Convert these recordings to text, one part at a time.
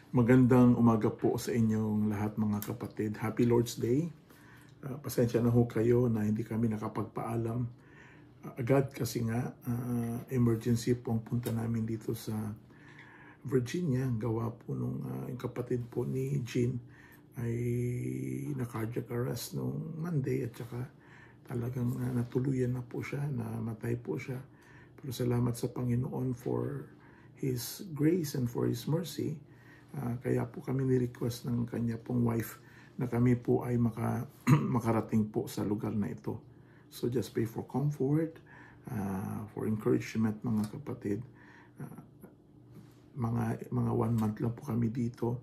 Magandang umaga po sa inyong lahat mga kapatid. Happy Lord's Day. Pasensya na ho kayo na hindi kami nakapagpaalam agad kasi nga emergency po ang punta namin dito sa Virginia. Gawa po nung yung kapatid po ni Jean ay na-cardiac arrest nung Monday at saka talagang natuluyan na po siya, namatay po siya. Pero salamat sa Panginoon for His grace and for His mercy. Kaya po kami ni-request ng kanya pong wife na kami po ay makarating po sa lugar na ito. So just pray for comfort, for encouragement mga kapatid. Mga 1 month lang po kami dito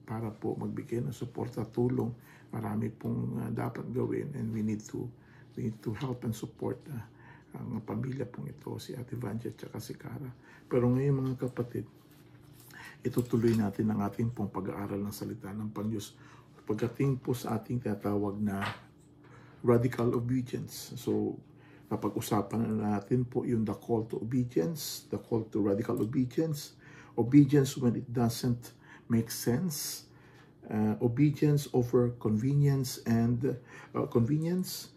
para po magbigay ng suporta, tulong. Marami pong dapat gawin and we need to help and support ang pamilya pong ito, si Ate Vanja at si Cara. Pero ngayon mga kapatid, itutuloy natin ang ating pong pag-aaral ng salita ng Panginoon pagdating po sa ating tinatawag na radical obedience. So, napag-usapan na natin po yung the call to obedience, the call to radical obedience, obedience when it doesn't make sense, obedience over convenience and obedience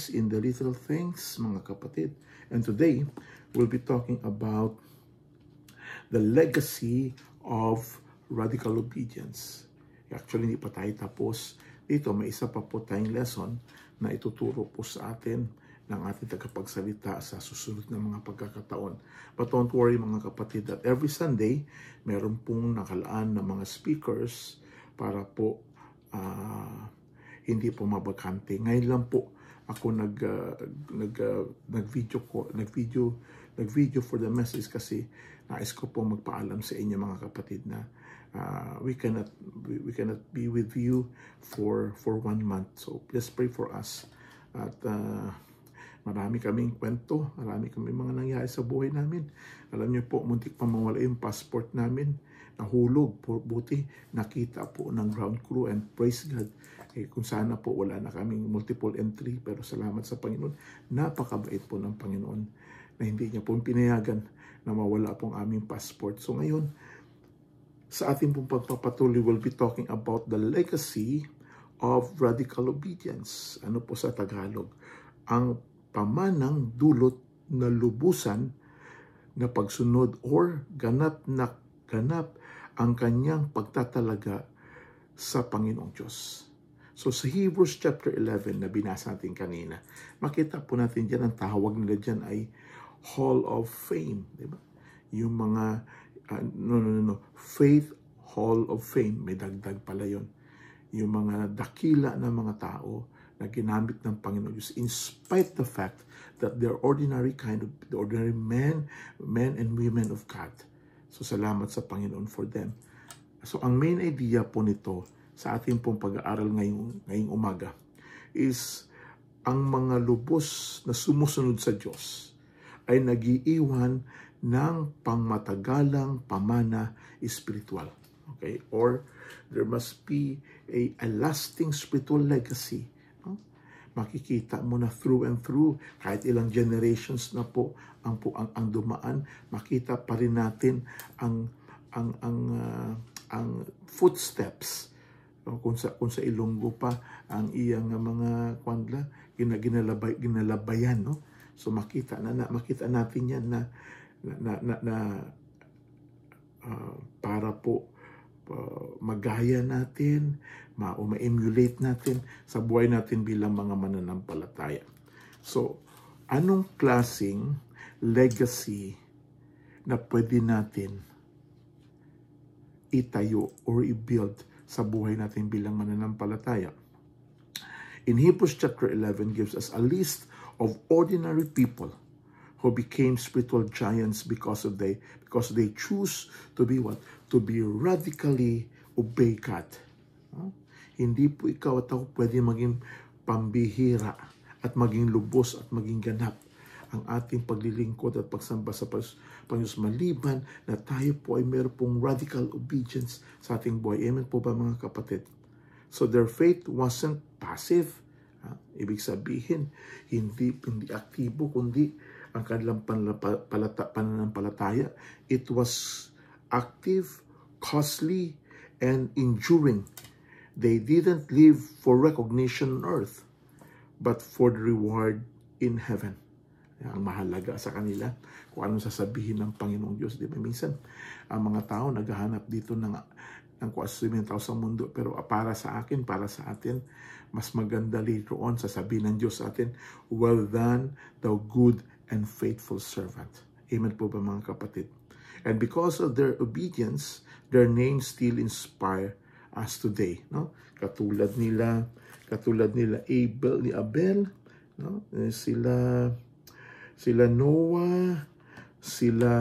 in the little things, mga kapatid. And today, we'll be talking about the legacy of radical obedience. Actually, hindi pa tayo tapos. Dito, may isa pa po tayong lesson na ituturo po sa atin ng ating tagapagsalita sa susunod na mga pagkakataon. But don't worry mga kapatid that every Sunday, meron pong nakalaan na mga speakers para po hindi po mabakante. Ngayon lang po ako nag-video for the message kasi nais ko po magpaalam sa inyo mga kapatid na we cannot be with you for 1 month. So just pray for us. At marami kaming kwento, marami kaming mga nangyari sa buhay namin. Alam niyo po, muntik pa mawala yung passport namin. Nahulog, buti nakita po ng ground crew and praise God. Kung sana po wala na kaming multiple entry, pero salamat sa Panginoon. Napakabait po ng Panginoon na hindi niya po pinayagan na mawala pong aming passport. So ngayon, sa ating pong pagpapatuloy, we'll be talking about the legacy of radical obedience. Ano po sa Tagalog? Ang pamanang dulot na lubusan na pagsunod or ganap ang kanyang pagtatalaga sa Panginoong Diyos. So sa Hebrews chapter 11 na binasa natin kanina, makita po natin dyan, ang tawag nila dyan ay Hall of Fame. Diba? Yung mga, Faith Hall of Fame, may dagdag pala yon. Yung mga dakila na mga tao na ginamit ng Panginoon Diyos in spite the fact that they're ordinary men and women of God. So salamat sa Panginoon for them. So ang main idea po nito sa ating pong pag-aaral ngayong umaga is ang mga lubos na sumusunod sa Diyos ay nagiiwan ng pangmatagalang pamana espiritual. Okay? Or there must be a lasting spiritual legacy. No? Makikita mo na through and through, kahit ilang generations na po ang dumaan, makita pa rin natin ang footsteps. Kung sa Ilonggo pa ang iyang mga kwandla ginalabayan, no? So makita natin yan na para po magaya natin, ma-emulate natin sa buhay natin bilang mga mananampalataya. So anong klaseng legacy na pwede natin itayo or i-build sa buhay natin bilang mananampalataya? In Hebrews chapter 11 gives us a list of ordinary people who became spiritual giants because they choose to be what? To be radically obey God. Hindi po ikaw at ako pwede maging pambihira at maging lubos at maging ganap ang ating paglilingkod at pagsamba sa Panginoon maliban na tayo po ay meron pong radical obedience sa ating buhay. Amen po ba mga kapatid? So their faith wasn't passive. Ibig sabihin, hindi aktibo, kundi ang kanilang pananampalataya, it was active, costly, and enduring. They didn't live for recognition on earth, but for the reward in heaven. Ang mahalaga sa kanila, kung anong sasabihin ng Panginoong Diyos. Di ba? Minsan, ang mga tao naghahanap dito ng kung sasabihin ng tao sa mundo. Pero para sa akin, para sa atin, mas maganda later on, sasabihin ng Diyos sa atin, well done, thou good and faithful servant. Amen po ba mga kapatid? And because of their obedience, their names still inspire us today. No? Katulad nila Abel, no? Sila Noah, sila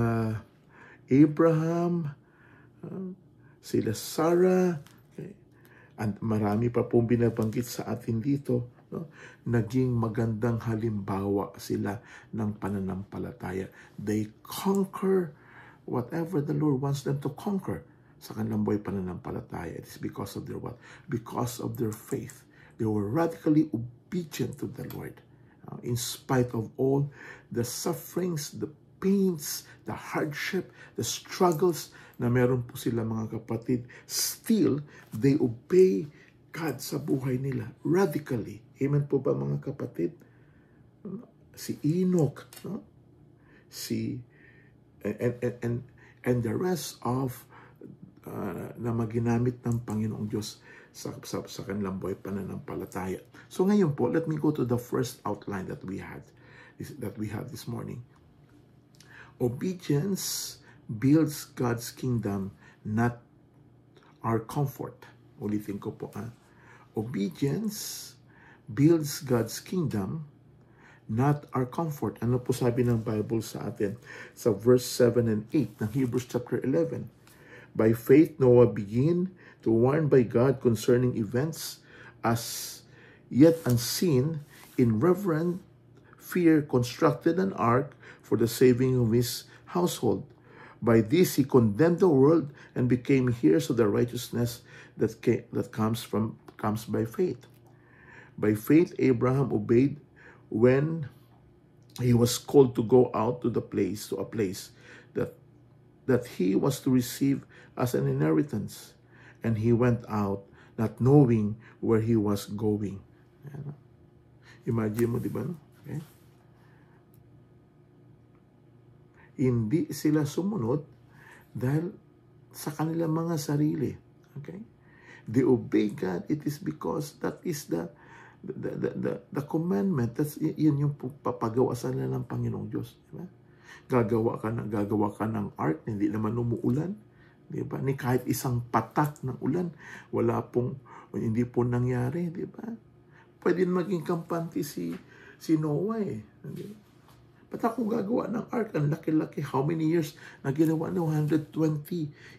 Abraham, sila Sarah, okay? At marami pa pong binabanggit sa atin dito. No? Naging magandang halimbawa sila ng pananampalataya. They conquer whatever the Lord wants them to conquer sa kanilang buhay pananampalataya. It is because of their what? Because of their faith. They were radically obedient to the Lord. In spite of all the sufferings, the pains, the hardship, the struggles na meron po sila mga kapatid, still, they obey God sa buhay nila radically. Amen po ba mga kapatid? Si Enoch, no? And the rest of na maginamit ng Panginoong Diyos sa kanilang buhay pananampalataya. So ngayon po, let me go to the first outline that we had this morning. Obedience builds God's kingdom, not our comfort. Ulitin ko po. Obedience builds God's kingdom, not our comfort. Ano po sabi ng Bible sa atin? Sa verse 7 and 8 ng Hebrews chapter 11. By faith, Noah began to warn by God concerning events as yet unseen. In reverent fear, constructed an ark for the saving of his household. By this, he condemned the world and became heirs of the righteousness that comes by faith. By faith, Abraham obeyed when he was called to go out to a place that he was to receive as an inheritance. And he went out not knowing where he was going. Imagine mo, di ba? Okay? Hindi sila sumunod dahil sa kanilang mga sarili. Okay? They obey God. It is because that is the commandment. That's yun yung papagawasan nila ng Panginoong Diyos. Di ba? Gagawa ka ng ark, hindi naman umuulan. Diba? Ni kahit isang patak ng ulan, hindi po nangyari, di ba? Pwede maging kampante si Noah eh. Diba? Ba't ako gagawa ng ark? Ang laki-laki. How many years na ginawa? 120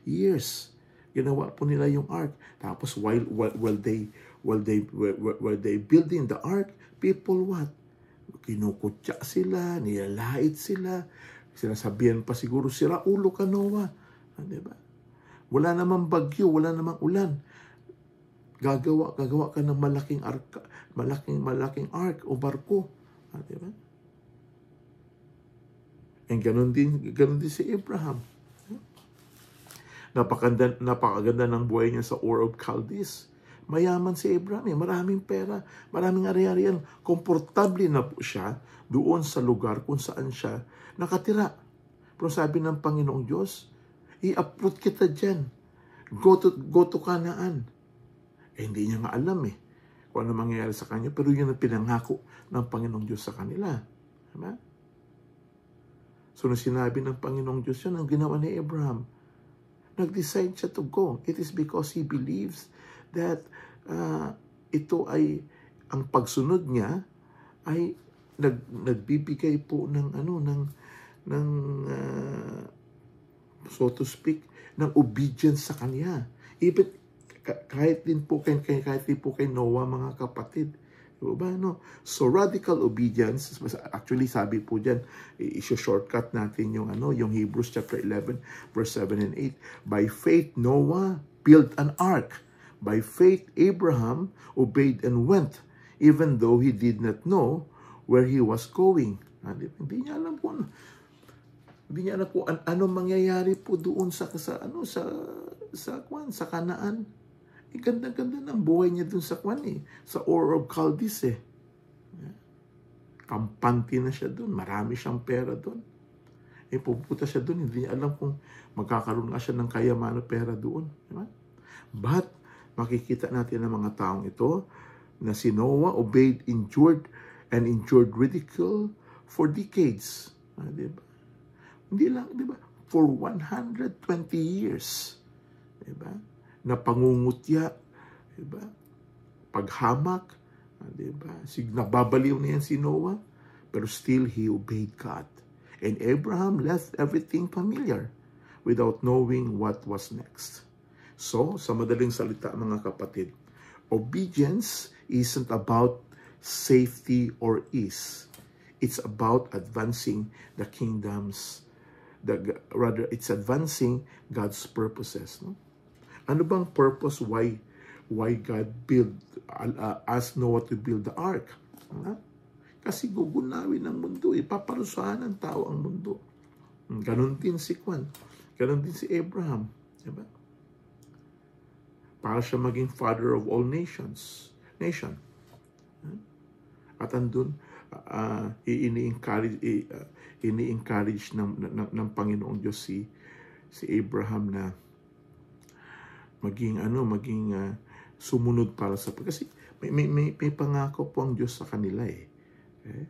years. Ginawa po nila yung ark. Tapos while they building the ark, people what? Kinukutya sila, nilalait sila. Sinasabihan pa siguro, sira ulo ka Noah. Diba? Wala namang bagyo, wala namang ulan. Gagawa ka ng malaking ark o barko. Diba? And ganun din si Abraham. Napakaganda ng buhay niya sa Ur of Chaldees. Mayaman si Abraham, maraming pera, maraming ari-arian. Komportable na po siya doon sa lugar kung saan siya nakatira. Pero sabi ng Panginoong Diyos, i-uproot kita dyan. Go to Canaan. Hindi niya nga alam kung ano mangyayari sa kanya, pero yun ang pinangako ng Panginoong Diyos sa kanila. Diba? So, nung sinabi ng Panginoong Diyos yun, ang ginawa ni Abraham, nag-decide siya to go. It is because he believes that ito ay, ang pagsunod niya ay nagbibigay po ng so to speak, ng obedience sa kanya. Even kahit din po kay Noah, mga kapatid. Diba, no? So radical obedience, actually sabi po diyan, i-shortcut natin yung Hebrews chapter 11 verse 7 and 8. By faith Noah built an ark. By faith Abraham obeyed and went, even though he did not know where he was going. Hindi niya alam po. Hindi niya alam kung anong mangyayari po doon sa Kanaan. Ganda-ganda ng buhay niya doon sa sa Ur of Chaldees eh. Kampante na siya doon, marami siyang pera doon. Pupunta siya doon, hindi niya alam kung magkakaroon nga siya ng kayaman o pera doon. Diba? But, makikita natin ang mga taong ito na si Noah endured ridicule for decades. Diba? Hindi lang, diba? For 120 years. Diba? Na pangungutya, diba? Paghamak, diba? Nababaliw na yan si Noah, pero still he obeyed God. And Abraham left everything familiar without knowing what was next. So, sa madaling salita mga kapatid, obedience isn't about safety or ease. It's about advancing the kingdoms. Rather, it's advancing God's purposes. No? Ano bang purpose why God asked Noah to build the ark? Kasi gugunawin ng mundo, ipaparusahan ng tao ang mundo. Ganon din si ganon din si Abraham. Diba? Para siya maging father of all nation. At andun, ini-encourage ng Panginoong Diyos si Abraham na maging sumunod para sa kasi may pangako po ang Diyos sa kanila eh. Okay?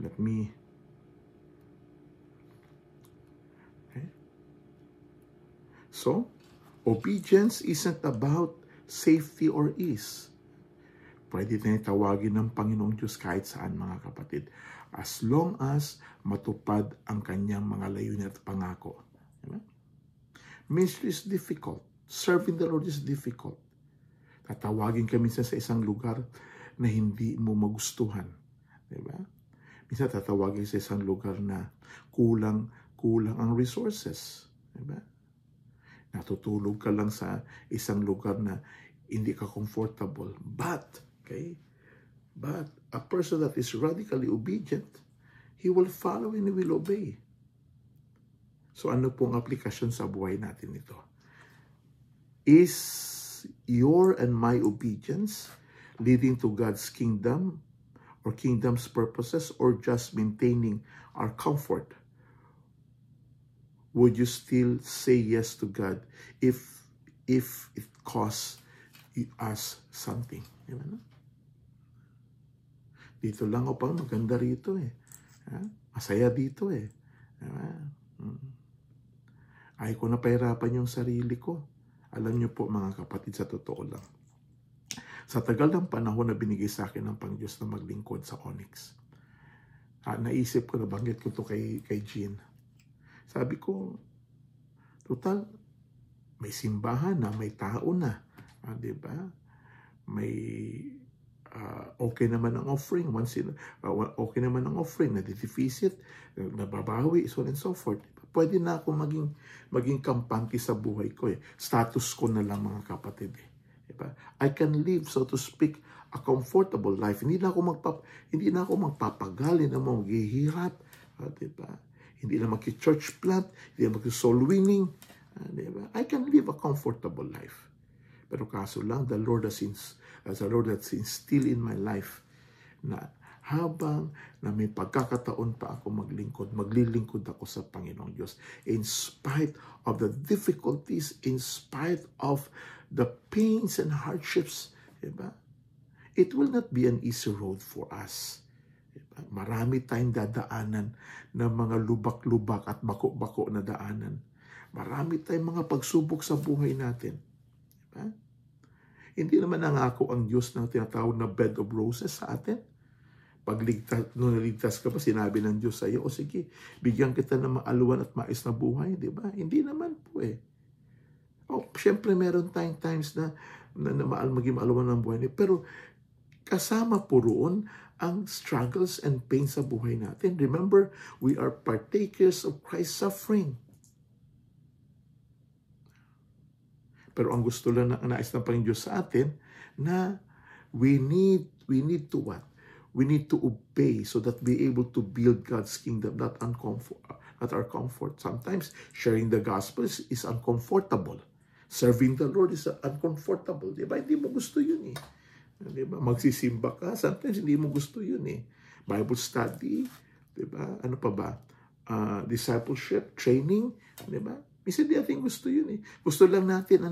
Let me So, obedience isn't about safety or ease. Pwede na tawagin ng Panginoong Diyos kahit saan mga kapatid. As long as matupad ang kanyang mga layunin at pangako. Diba? Ministry is difficult. Serving the Lord is difficult. Tatawagin ka minsan sa isang lugar na hindi mo magustuhan. Diba? Minsan tatawagin sa isang lugar na kulang ang resources. Diba? Natutulog ka lang sa isang lugar na hindi ka comfortable. But a person that is radically obedient, he will follow and he will obey. So ano pong aplikasyon sa buhay natin ito? Is your and my obedience leading to God's kingdom or kingdom's purposes, or just maintaining our comfort? Would you still say yes to God if it costs us something? Diba? Dito lang o pang maganda rito eh. Masaya dito eh. Diba? Ayaw ko na pahirapan yung sarili ko. Alam niyo po mga kapatid, sa totoo lang. Sa tagal ng panahon na binigay sa akin ng Panginoon na maglingkod sa Onyx, naisip ko, nabanggit ko to kay Jean. Sabi ko, total, may simbahan na, may tao na. Diba? May okay naman ang offering. Okay naman ang offering, nadideficit, nababawi, so on and so forth. Pwede na ako maging kampante sa buhay ko eh. Status ko na lang mga kapatid eh. Diba? I can live, so to speak, a comfortable life. Hindi na ako magpapagali na maghihirap. Diba? Hindi na mag-church plant, hindi na mag-soul winning. Diba? I can live a comfortable life. Pero kaso lang, the Lord has instilled in my life na habang na may pagkakataon pa ako maglilingkod ako sa Panginoong Diyos. In spite of the difficulties, in spite of the pains and hardships, diba? It will not be an easy road for us. Diba? Marami tayong dadaanan ng mga lubak-lubak at bako-bako na daanan. Marami tayong mga pagsubok sa buhay natin. Diba? Hindi naman nangako ang Diyos ng tinatawag na bed of roses sa atin. Pag naligtas ka pa, sinabi ng Diyos sa iyo, o sige, bigyan kita ng maaluan at mais na buhay, di ba? Hindi naman po eh. Siyempre meron tayong times na maging maaluan ng buhay. Pero kasama po roon ang struggles and pains sa buhay natin. Remember, we are partakers of Christ's suffering. Pero ang gusto lang na nais ng Panginoon Diyos sa atin, na we need to what? We need to obey so that we're able to build God's kingdom, not our comfort. Sometimes sharing the gospel is uncomfortable. Serving the Lord is uncomfortable. Diba? Hindi mo gusto yun eh. Diba? Magsisimba ka, sometimes hindi mo gusto yun eh. Bible study, diba? Ano pa ba? Discipleship, training, diba? Minsan di natin gusto yun eh. Gusto lang natin,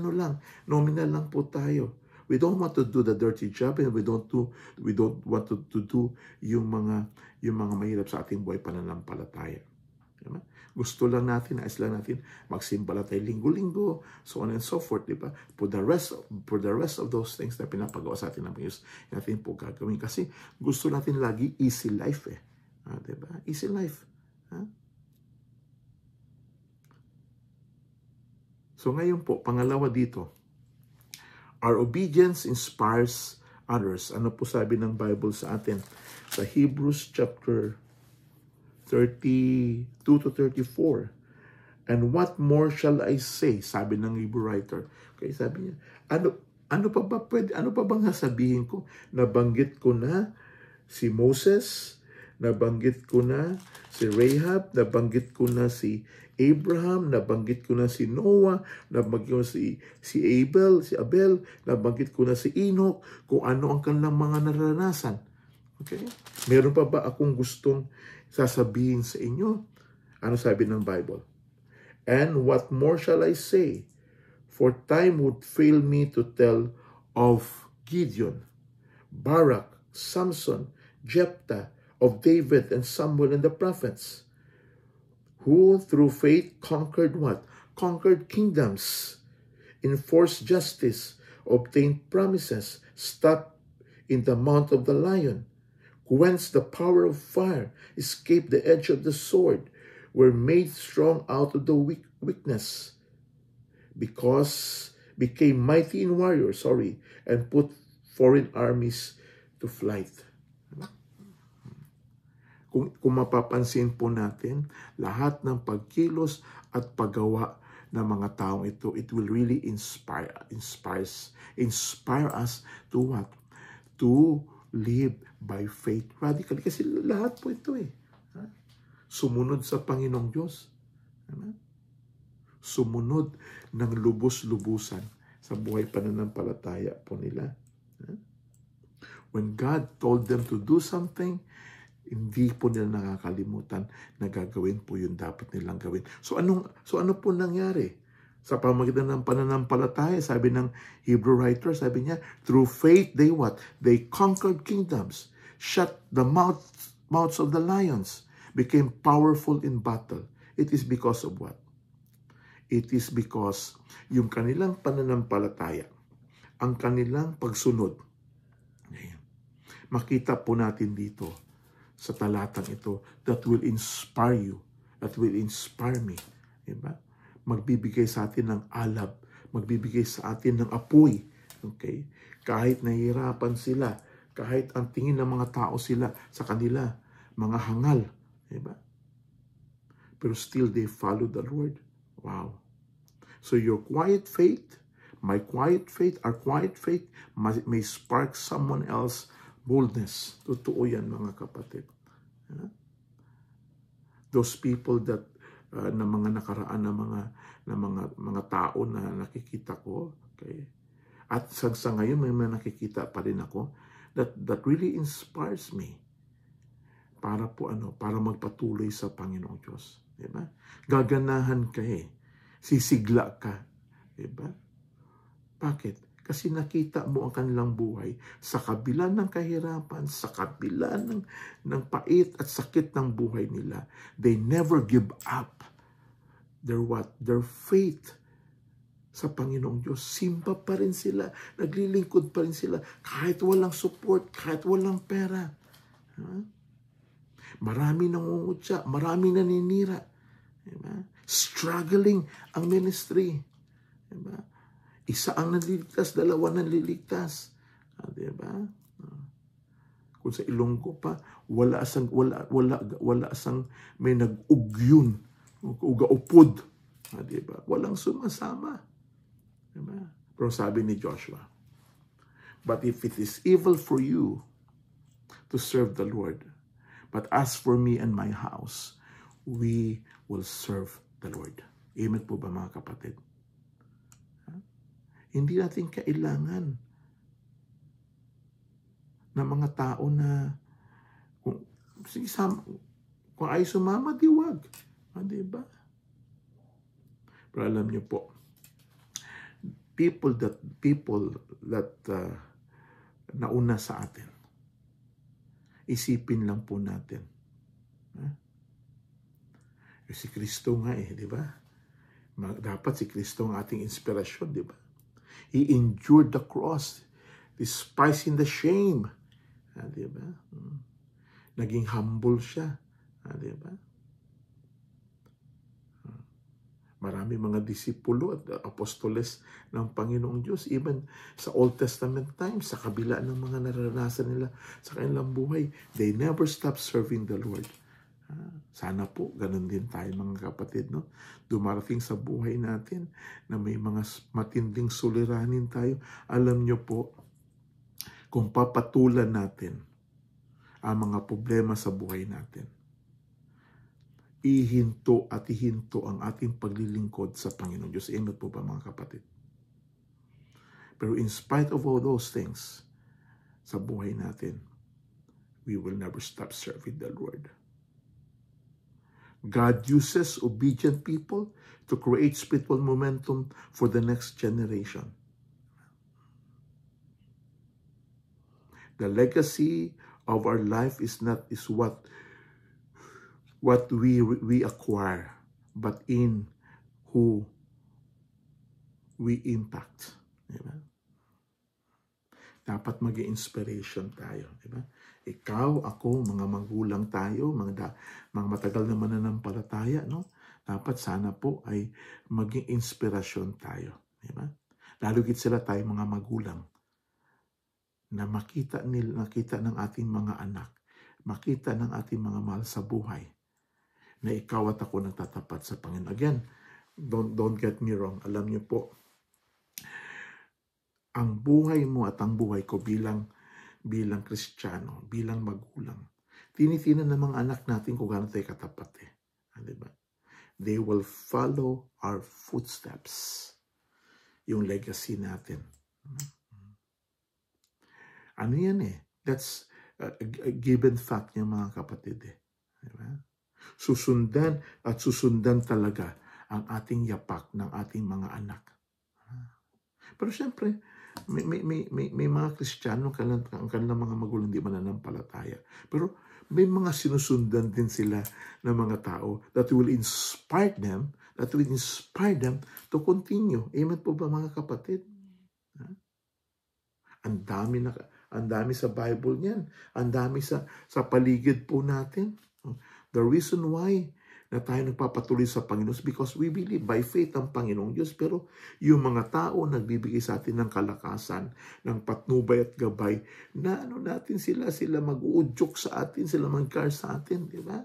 nominal lang po tayo. We don't want to do the dirty job, and we don't want to do yung mga mahirap sa ating buhay pananampalataya. Diba? Gusto lang natin, nais lang natin magsimba tayo linggo-linggo, so on and so forth, diba? For the rest of those things na pinapagawa sa atin ng Diyos, natin po gagawin kasi gusto natin lagi easy life eh. Diba? Easy life. So ngayon po, pangalawa dito, our obedience inspires others. Ano po sabi ng Bible sa atin? Sa Hebrews chapter 32 to 34. And what more shall I say? Sabi ng Hebrew writer. Okay, sabi niya, ano pa bang sabihin ko? Nabanggit ko na si Moses, nabanggit ko na si Rahab, nabanggit ko na si Abraham, nabanggit ko na si Noah, nabanggit ko na si Abel, nabanggit ko na si Enoch, kung ano ang kanilang mga naranasan. Okay? Meron pa ba akong gustong sasabihin sa inyo? Ano sabi ng Bible? And what more shall I say? For time would fail me to tell of Gideon, Barak, Samson, Jephthah, of David and Samuel and the prophets, who through faith conquered what? Conquered kingdoms, enforced justice, obtained promises, stopped in the mouth of the lion, quenched the power of fire, escaped the edge of the sword, were made strong out of the weakness, became mighty in warriors, and put foreign armies to flight. Kung mapapansin po natin, lahat ng pagkilos at paggawa ng mga taong ito, it will really inspire us to what? To live by faith radically. Kasi lahat po ito eh. Sumunod sa Panginoong Diyos. Sumunod ng lubos-lubusan sa buhay pananampalataya po nila. When God told them to do something, hindi po nila nakakalimutan na gagawin po yung dapat nilang gawin. So ano po nangyari? Sa pamamagitan ng pananampalataya, sabi ng Hebrew writer, sabi niya, through faith, they what? They conquered kingdoms, shut the mouths of the lions, became powerful in battle. It is because of what? It is because yung kanilang pananampalataya, ang kanilang pagsunod. Makita po natin dito sa talatang ito that will inspire you, that will inspire me. Diba? Magbibigay sa atin ng alab, magbibigay sa atin ng apoy. Okay? Kahit nahihirapan sila, kahit ang tingin ng mga tao sila sa kanila, mga hangal. Diba? Pero still they follow the Lord. Wow. So your quiet faith, my quiet faith, our quiet faith may spark someone else boldness. Totoo yan mga kapatid. Those people that na mga nakaraan na mga tao na nakikita ko, okay? At sa ngayon may mga nakikita pa rin ako that really inspires me para magpatuloy sa Panginoong Diyos, di ba? Gaganahan ka sisigla ka, di ba? Bakit? Kasi nakita mo ang kanilang buhay sa kabila ng kahirapan, sa kabila ng pait at sakit ng buhay nila. They never give up their faith sa Panginoong Diyos. Simba pa rin sila, naglilingkod pa rin sila, kahit walang support, kahit walang pera. Marami nangungutya, marami naninira. Diba? Struggling ang ministry. Diba? Isa ang naliligtas, dalawa naliligtas. Diba? Kung sa Ilonggo pa, wala asang may nag-ugyun, uga-upod. Diba? Walang sumasama. Diba? Pero sabi ni Joshua, but if it is evil for you to serve the Lord. But as for me and my house, we will serve the Lord. Amen po ba mga kapatid? Hindi natin kailangan ng mga tao na kung ay sumama, diwag. Diba? Pero alam niyo po, people that nauna sa atin, isipin lang po natin. Si Kristo nga di ba? Dapat si Kristo ang ating inspirasyon, di ba? He endured the cross, despising the shame. Di ba? Naging humble siya. Di ba? Marami mga disipulo at apostoles ng Panginoong Diyos, even sa Old Testament times, sa kabila ng mga naranasan nila sa kanilang buhay, they never stop serving the Lord. Sana po, ganun din tayo mga kapatid, no? Dumarating sa buhay natin na may mga matinding suliranin tayo. Alam nyo po, kung papatulan natin ang mga problema sa buhay natin, ihinto ang ating paglilingkod sa Panginoon Diyos. Amen po ba mga kapatid? Pero in spite of all those things, sa buhay natin, we will never stop serving the Lord. God uses obedient people to create spiritual momentum for the next generation. The legacy of our life is what we acquire, but in who we impact. Diba? Dapat maging inspiration tayo. Diba? Ikaw, ako, mga magulang tayo, mga matagal na mananampalataya, no? Dapat sana po ay maging inspirasyon tayo. Diba? Lalo git sila tayo mga magulang na makita ng ating mga anak, makita ng ating mga mahal sa buhay, na ikaw at ako nagtatapat sa Panginoon. Again, don't get me wrong. Alam niyo po, ang buhay mo at ang buhay ko bilang Kristiyano, bilang magulang, tinitinan ng mga anak natin kung gaano tayo katapat. Diba? They will follow our footsteps. Yung legacy natin. Ano yan That's a given fact niya mga kapatid. Diba? Susundan talaga ang ating yapak ng ating mga anak. Pero siyempre, may mga Kristiyano, ang kanilang mga magulang di mananampalataya. Pero may mga sinusundan din sila ng mga tao that will inspire them to continue. Amen po ba mga kapatid? Ang dami sa Bible niyan. Ang dami sa paligid po natin. The reason why na tayo nagpapatuloy sa Panginoon is because we believe by faith ang Panginoong Diyos. Pero yung mga tao nagbibigay sa atin ng kalakasan, ng patnubay at gabay, na natin sila mag-uudyok sa atin, sila mag-car sa atin, di ba?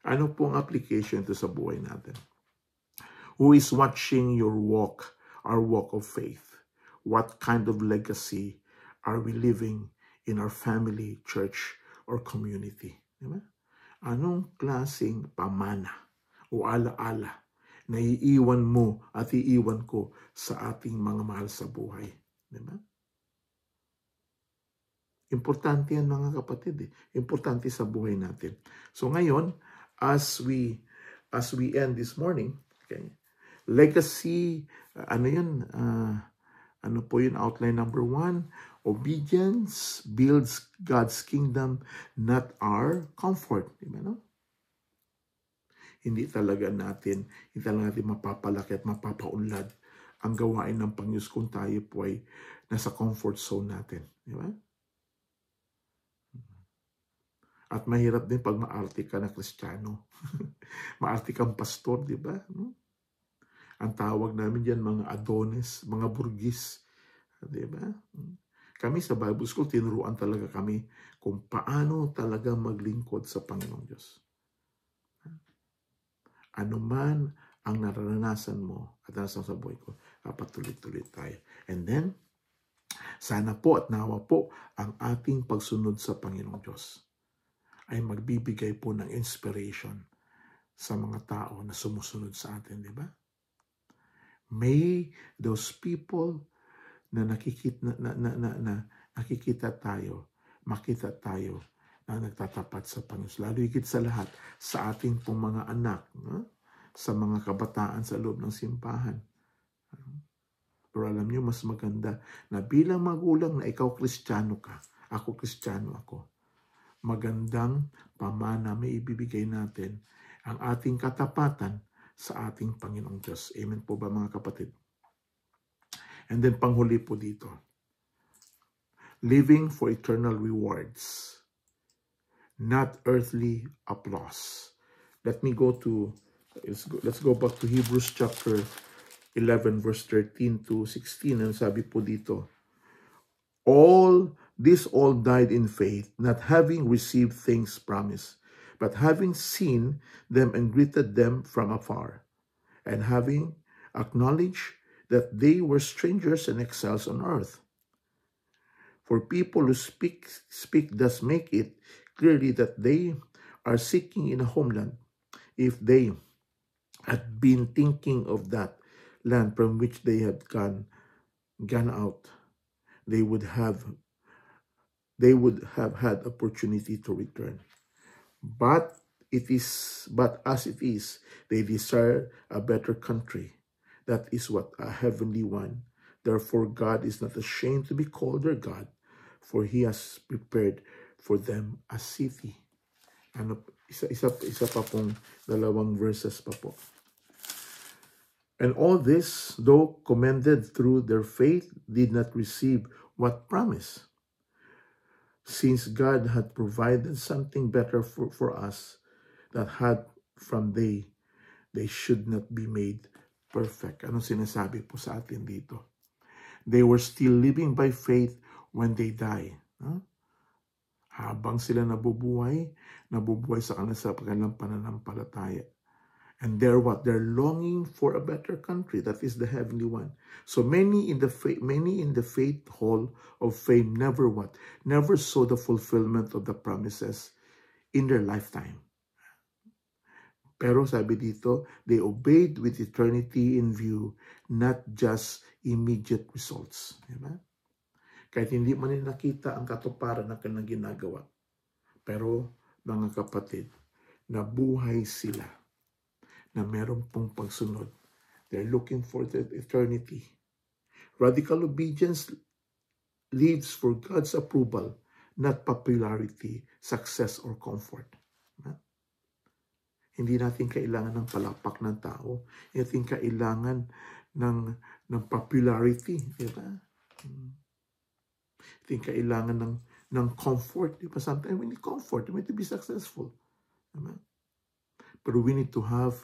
Ano po ang application ito sa buhay natin? Who is watching our walk of faith? What kind of legacy are we living in our family, church, or community? Diba? Anong klaseng pamana o alaala na iiwan mo at iiwan ko sa ating mga mahal sa buhay? Diba? Importante yan mga kapatid. Importante sa buhay natin. So ngayon, as we end this morning, okay, legacy, ano po yun, outline number 1, obedience builds God's kingdom, not our comfort. Diba, no? Hindi talaga natin mapapalaki at mapapaunlad ang gawain ng Panginoon kung tayo po ay nasa comfort zone natin. Diba? At mahirap din pag maarte ka na Kristiyano. Maarte kang pastor, di ba? Ang tawag namin diyan mga adonis, mga burgis. Di ba? Kami sa Bible School, tinuruan talaga kami kung paano talaga maglingkod sa Panginoong Diyos. Ano man ang naranasan mo at nasa sa buhay ko, dapat tuloy-tuloy tayo. And then, Sana po at nawa po ang ating pagsunod sa Panginoong Diyos ay magbibigay po ng inspiration sa mga tao na sumusunod sa atin, di ba? May those people na nakikita tayo, makita tayo na nagtatapat sa Panginoon. Lalo higit sa lahat, sa ating pong mga anak, sa mga kabataan sa loob ng simbahan. Pero alam niyo, mas maganda na bilang magulang na ikaw Kristiyano ka, ako Kristiyano ako. Magandang pamana may ibibigay natin ang ating katapatan sa ating Panginoong Diyos. Amen po ba mga kapatid? And then panghuli po dito, living for eternal rewards, not earthly applause. Let's go back to Hebrews chapter 11 verse 13 to 16. Ang sabi po dito, all died in faith, not having received things promised, but having seen them and greeted them from afar, and having acknowledged that they were strangers and exiles on earth. For people who speak thus make it clearly that they are seeking in a homeland. If they had been thinking of that land from which they had gone out, they would have had opportunity to return. But as it is, they desire a better country. That is what a heavenly one. Therefore, God is not ashamed to be called their God, for He has prepared for them a city. Isa pa pong dalawang verses pa po. And all this, though commended through their faith, did not receive what promise. Since God had provided something better for us, that had from they should not be made perfect. Anong sinasabi po sa atin dito? They were still living by faith when they die. Habang sila nabubuhay sa kanilang pananampalataya. And they're longing for a better country. That is the heavenly one. So many in the faith hall of fame never saw the fulfillment of the promises in their lifetime. Pero sabi dito, they obeyed with eternity in view, not just immediate results. Diba? Kahit hindi man nila nakita ang katuparan ng kanilang ginagawa. Pero mga kapatid, nabuhay sila na meron pong pagsunod. They're looking for the eternity. Radical obedience lives for God's approval, not popularity, success, or comfort. Hindi natin kailangan ng palakpak ng tao. Hindi natin kailangan ng popularity. Diba? Hindi natin kailangan ng comfort. Diba? Sometimes we need comfort. We need to be successful. Diba? But we need to have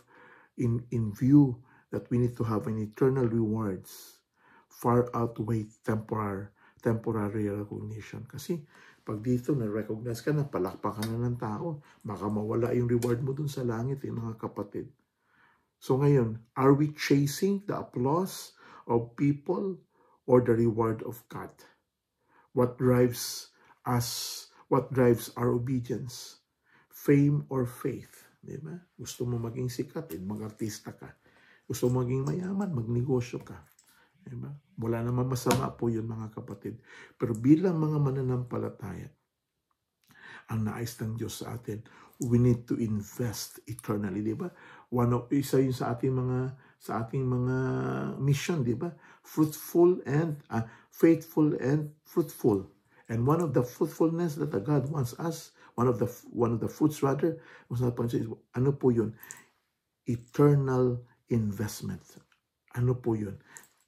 in view that we need to have an eternal rewards far outweigh temporary recognition. Kasi pag dito na-recognize ka na, palakpakan na ng tao, baka mawala yung reward mo dun sa langit, mga kapatid. So ngayon, are we chasing the applause of people or the reward of God? What drives us? What drives our obedience? Fame or faith? Diba? Gusto mo maging sikat, mag-artista ka. Gusto mo maging mayaman, magnegosyo ka. Diba? Wala naman masama po yun, mga kapatid. Pero bilang mga mananampalataya, ang nais ng Diyos sa atin, we need to invest eternally, diba? Isa yun sa ating mga mission, diba? Fruitful and faithful and fruitful. And one of the fruitfulness that God wants us, one of the fruits rather, ano po yun? Eternal investment. Ano po yun?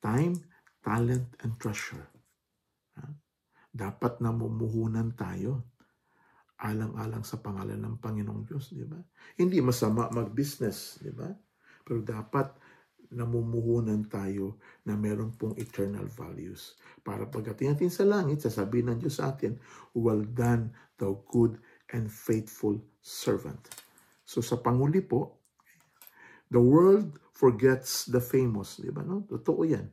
Time, talent, and treasure. Dapat namumuhunan tayo alang-alang sa pangalan ng Panginoong Diyos, di ba? Hindi masama mag-business, di ba? Pero dapat namumuhunan tayo na meron pong eternal values. Para pagdating natin sa langit, sasabihin ng Diyos sa atin, well done, thou good and faithful servant. So sa panguli po, the world forgets the famous, di ba? No? Totoo yan.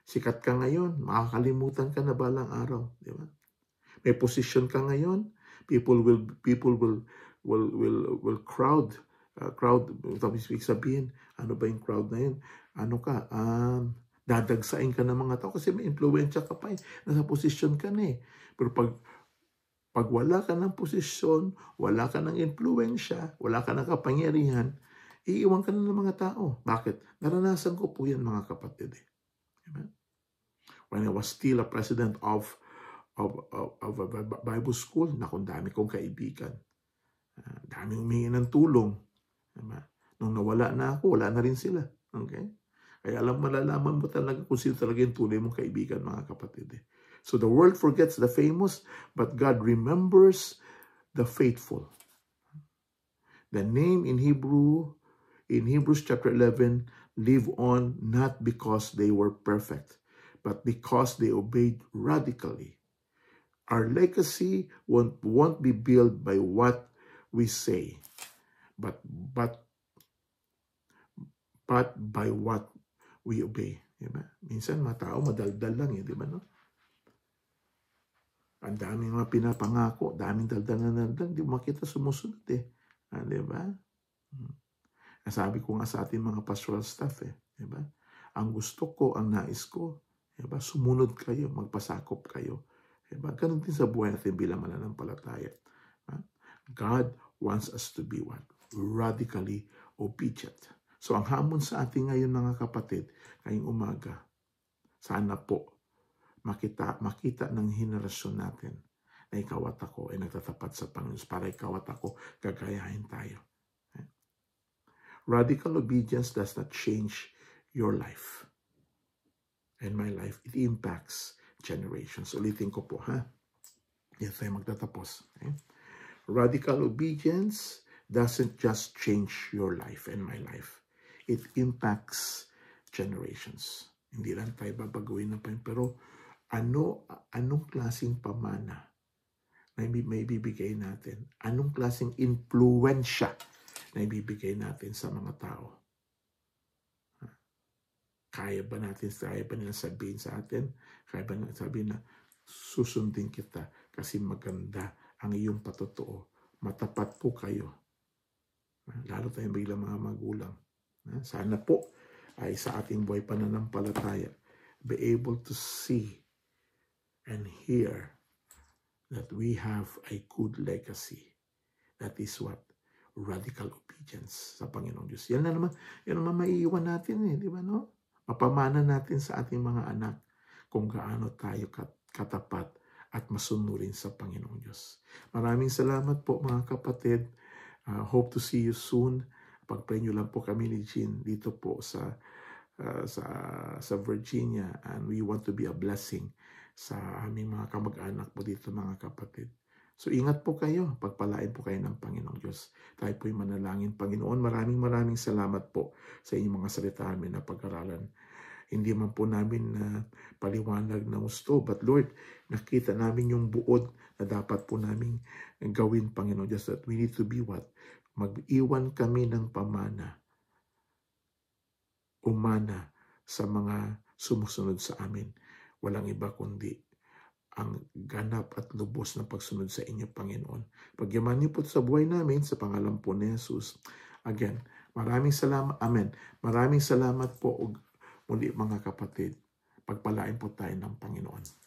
Sikat ka ngayon, makakalimutan ka na balang araw, di ba? May position ka ngayon, people will crowd, tapos ibig sabihin, ano ba yung crowd na yun? Ano ka, dadagsain ka ng mga tao kasi may influensya ka pa eh. Nasa position ka na eh. Pero pag wala ka ng posisyon, wala ka ng influensya, wala ka ng kapangyarihan, iiwan ka na ng mga tao. Bakit? Naranasan ko po yan mga kapatid eh. Diba? When I was still a president of a Bible school, naku, dami kong kaibigan. Daming humingi ng tulong. Diba? Nung nawala na ako, wala na rin sila. Okay? Kaya malalaman mo talaga kung sino talaga yung tunay mong kaibigan, mga kapatid. Eh. So the world forgets the famous, but God remembers the faithful. The name in Hebrews chapter 11, live on not because they were perfect, but because they obeyed radically. Our legacy won't be built by what we say, but by what we obey. Diba? Minsan mga tao madaldal lang eh, di ba no? Ang daming mga pinapangako, daming daldal na daldal, di mo makita sumusunod eh. Di ba? Nasabi ko nga sa ating mga pastoral staff eh, di ba? Ang gusto ko, ang nais ko, di ba? Sumunod kayo, magpasakop kayo. Diba? Ganun din sa buhay natin bilang mananampalataya. God wants us to be what? Radically obedient. So ang hamon sa atin ngayon mga kapatid, ngayong umaga, sana po makita ng henerasyon natin na ikaw at ako ay nagtatapat sa Panginoon para ikaw at ako gagayahin tayo. Radical obedience does not change your life and my life. It impacts generations. Ulitin ko po, ha? Yan tayo magtatapos. Okay? Radical obedience doesn't just change your life and my life. It impacts generations. Hindi lang tayo babaguhin ng Panginoon. Pero anong klaseng pamana na may bibigay natin? Anong klaseng influensya na ibibigay natin sa mga tao? Kaya ba nila sabihin sa atin? Kaya ba nila sabihin na susundin kita kasi maganda ang iyong patotoo. Matapat po kayo. Lalo tayong bilang mga magulang. Sana po ay sa ating buhay pananampalataya be able to see and hear that we have a good legacy. That is what? Radical obedience sa Panginoong Diyos. Yan naman maiiwan natin eh, di ba no? Mapamana natin sa ating mga anak kung gaano tayo katapat at masunurin sa Panginoong Diyos. Maraming salamat po mga kapatid. Hope to see you soon. Pag-pray nyo lang po kami ni Jean dito po sa Virginia, and we want to be a blessing sa aming mga kamag-anak po dito mga kapatid. So ingat po kayo, pagpalain po kayo ng Panginoong Diyos. Tayo po'y manalangin. Panginoon, maraming salamat po sa inyong mga salita amin na pag-aralan. Hindi man po namin paliwanag na gusto, but Lord, nakita namin yung buod na dapat po namin gawin, Panginoon Diyos, that we need to be what? Mag-iwan kami ng pamana, umana sa mga sumusunod sa amin. Walang iba kundi ang ganap at lubos na pagsunod sa inyo, Panginoon. Pagyaman niyo po sa buhay namin sa pangalan po ni Jesus. Again, maraming salamat. Amen. Maraming salamat po muli mga kapatid. Pagpalain po tayo ng Panginoon.